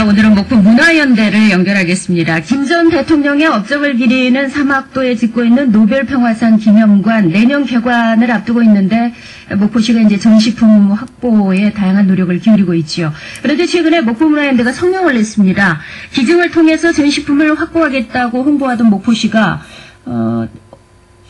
오늘은 목포 문화연대를 연결하겠습니다. 김 전 대통령의 업적을 기리는 사막도에 짓고 있는 노벨평화상 기념관 내년 개관을 앞두고 있는데 목포시가 이제 전시품 확보에 다양한 노력을 기울이고 있지요. 그런데 최근에 목포 문화연대가 성명을 냈습니다. 기증을 통해서 전시품을 확보하겠다고 홍보하던 목포시가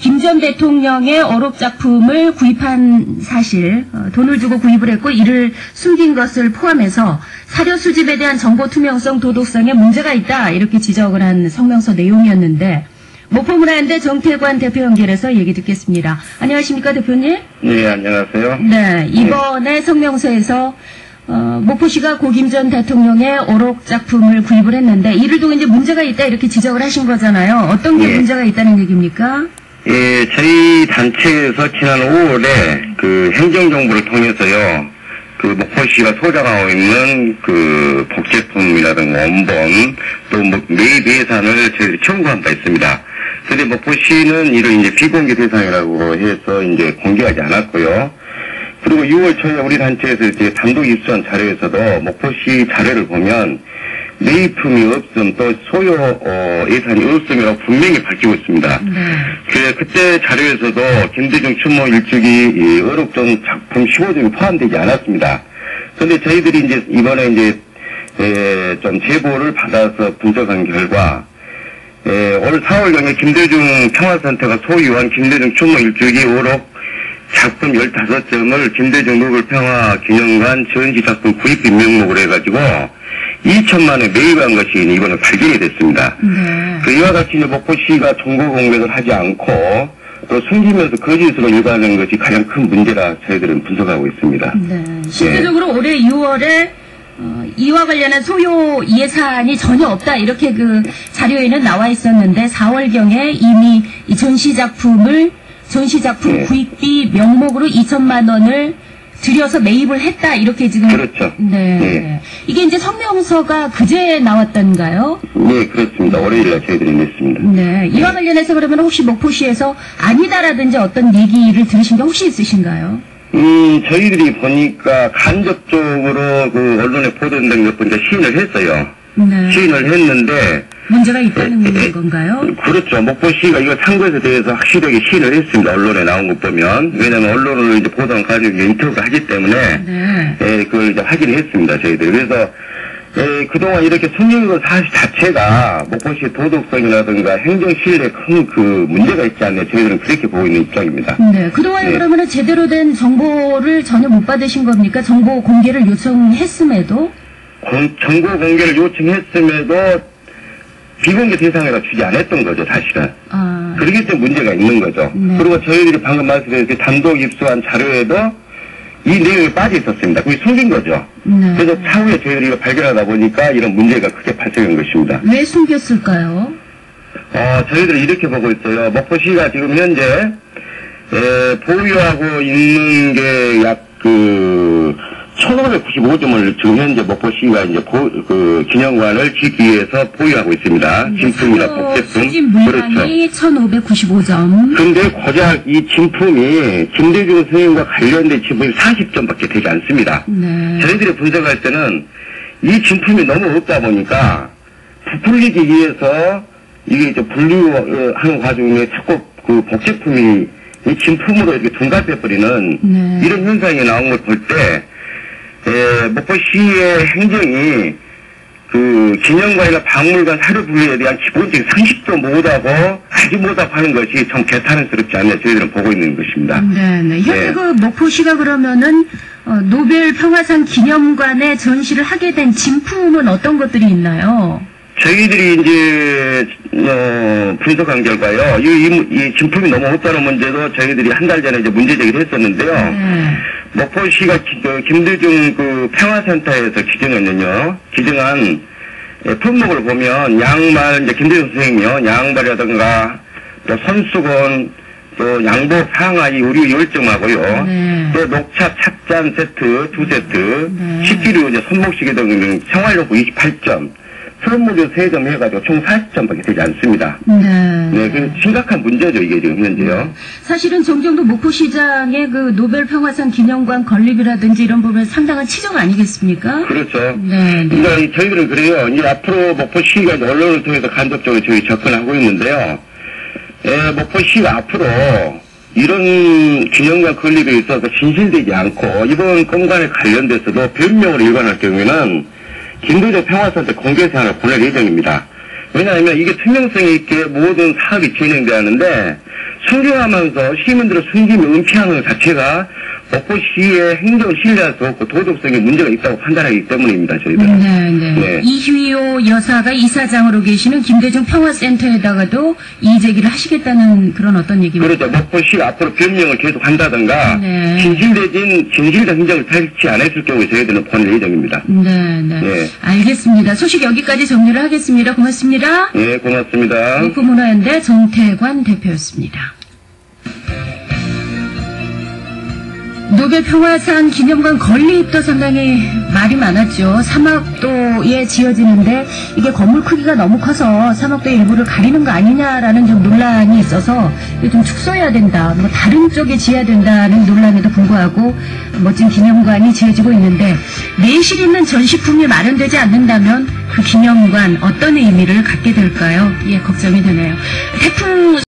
김 전 대통령의 어록작품을 구입한 사실, 돈을 주고 구입을 했고 이를 숨긴 것을 포함해서 사료 수집에 대한 정보 투명성, 도덕성에 문제가 있다 이렇게 지적을 한 성명서 내용이었는데 목포문화연대 정태관 대표 연결해서 얘기 듣겠습니다. 안녕하십니까 대표님? 네, 안녕하세요. 네, 이번에 성명서에서 목포시가 고 김 전 대통령의 어록작품을 구입을 했는데 이를 두고 이제 문제가 있다 이렇게 지적을 하신 거잖아요. 어떤 게 문제가 있다는 얘기입니까? 예, 저희 단체에서 지난 5월에 그 행정정보를 통해서요, 그 목포시가 소장하고 있는 그 복제품이라든가 원본, 또 매입 예산을 저희들이 청구한 바 있습니다. 그런데 목포시는 이를 이제 비공개 대상이라고 해서 이제 공개하지 않았고요. 그리고 6월 초에 우리 단체에서 이제 단독 입수한 자료에서도 목포시 자료를 보면 매입품이 없음 또 소요 예산이 없음이라고 분명히 밝히고 있습니다. 그때 자료에서도 김대중 추모 일주기 어록전 작품 15점이 포함되지 않았습니다. 그런데 저희들이 이제 이번에 이제 좀 제보를 받아서 분석한 결과 올 4월경에 김대중 평화센터가 소유한 김대중 추모 일주기 어록 작품 15점을 김대중 노벨평화기념관 전시작품 구입비 명목으로 해가지고 2천만 원에 매입한 것이 이번에 발견이 됐습니다. 이와 같이 이제 목포시가 정보 공개를 하지 않고 또 숨기면서 거짓으로 일관하는 것이 가장 큰 문제라 저희들은 분석하고 있습니다. 네. 실질적으로 올해 6월에 이와 관련한 소요 예산이 전혀 없다 이렇게 그 자료에는 나와 있었는데 4월경에 이미 이 전시작품 구입비 명목으로 2천만 원을 들여서 매입을 했다 이렇게 지금 그렇죠. 네. 이게 이제 성명서가 그제 나왔던가요? 네, 그렇습니다. 월요일날 저희들이 냈습니다. 네. 이와 관련해서 그러면 혹시 목포시에서 아니다라든지 어떤 얘기를 들으신 게 혹시 있으신가요? 저희들이 보니까 간접적으로 그 언론에 보도된 것 보니까 시인을 했어요. 네. 시인을 했는데 문제가 있다는 건가요? 그렇죠. 목포시가 이거 산 것에 대해서 확실하게 시인을 했습니다. 언론에 나온 것 보면. 왜냐면 언론을 이제 보도한 가지고 인터뷰를 하기 때문에 그걸 이제 확인했습니다. 저희들. 그래서 그동안 이렇게 숨긴 것 사실 자체가 목포시 도덕성이라든가 행정 신뢰에 큰 그 문제가 있지 않나 저희들은 그렇게 보고 있는 입장입니다. 네. 그동안에 그러면 제대로 된 정보를 전혀 못 받으신 겁니까? 정보 공개를 요청했음에도? 정보 공개를 요청했음에도 비공개 대상이라 주지 않았던 거죠, 사실은. 그렇기 때문에 문제가 있는 거죠. 네. 그리고 저희들이 방금 말씀드린 단독 입수한 자료에도 이 내용이 빠져 있었습니다. 그게 숨긴 거죠. 네. 그래서 차후에 저희들이 이거 발견하다 보니까 이런 문제가 크게 발생한 것입니다. 왜 숨겼을까요? 저희들이 이렇게 보고 있어요. 목포시가 지금 현재 보유하고 있는 게 약 1595점을 지금 현재 목포시가 이제 기념관을 짓기 위해서 보유하고 있습니다. 진품이나 복제품. 수집 물량이 1595점. 근데 고작 이 진품이 김대중 선생님과 관련된 진품이 40점밖에 되지 않습니다. 네. 저희들이 분석할 때는 이 진품이 너무 없다 보니까 부풀리기 위해서 이게 이제 분류하는 과정에 자꾸 그 복제품이 이 진품으로 이렇게 둔갑해버리는 이런 현상이 나온 걸 볼 때 목포시의 행정이 그 기념관이나 박물관 사료 분류에 대한 기본적인 상식도 못하고 하지 못하고 하는 것이 참 개탄스럽지 않나 저희들은 보고 있는 것입니다. 네네. 현재 그 목포시가 그러면은 노벨 평화상 기념관에 전시를 하게 된 진품은 어떤 것들이 있나요? 저희들이 이제 분석한 결과요. 이 진품이 너무 없다는 문제도 저희들이 한 달 전에 이제 문제 제기를 했었는데요. 목포시가 김대중 그 평화센터에서 기증한 품목을 보면 양말, 이제 김대중 선생님이요. 양말이라든가 또 손수건, 또 양복 상하이 의류 10점하고요. 또 녹차 찻잔 세트 2세트, 식기류 이제 손목시계 등 생활용품 28점. 수업무료 3점 해가지고 총 40점밖에 되지 않습니다. 네. 네, 그 심각한 문제죠, 이게 지금 현재요. 사실은 정정도 목포시장의 그 노벨 평화상 기념관 건립이라든지 이런 부분에 상당한 치적 아니겠습니까? 그렇죠. 네. 네. 그러니까 저희들은 그래요. 이제 앞으로 목포시가 이제 언론을 통해서 간접적으로 저희 접근하고 있는데요. 목포시가 앞으로 이런 기념관 건립에 있어서 진실되지 않고 이번 건관에 관련돼서도 변명을 일관할 경우에는 김도적 평화선때 공개사항을 보낼 예정입니다. 왜냐하면 이게 투명성 있게 모든 사업이 진행돼야 하는데 순경하면서 시민들을 숨기며 은폐하는 것 자체가 목포시의 행정을 신뢰할 수 없고 도덕성에 문제가 있다고 판단하기 때문입니다. 저희들은. 네. 이휘호 여사가 이사장으로 계시는 김대중 평화센터에다가도 이의 제기를 하시겠다는 그런 어떤 얘기입니다. 그렇죠. 목포시가 앞으로 변명을 계속 한다든가 네. 진실된 행정을 펼치 안 했을 경우에 저희들은 보낼 예정입니다. 네. 네. 알겠습니다. 소식 여기까지 정리를 하겠습니다. 고맙습니다. 네, 고맙습니다. 목포문화연대 정태관 대표였습니다. 노벨 평화상 기념관 건립도 상당히 말이 많았죠. 사막도에 지어지는데 이게 건물 크기가 너무 커서 사막도의 일부를 가리는 거 아니냐라는 좀 논란이 있어서 좀 축소해야 된다, 뭐 다른 쪽에 지어야 된다는 논란에도 불구하고 멋진 기념관이 지어지고 있는데 내실 있는 전시품이 마련되지 않는다면 그 기념관 어떤 의미를 갖게 될까요? 예, 걱정이 되네요. 태풍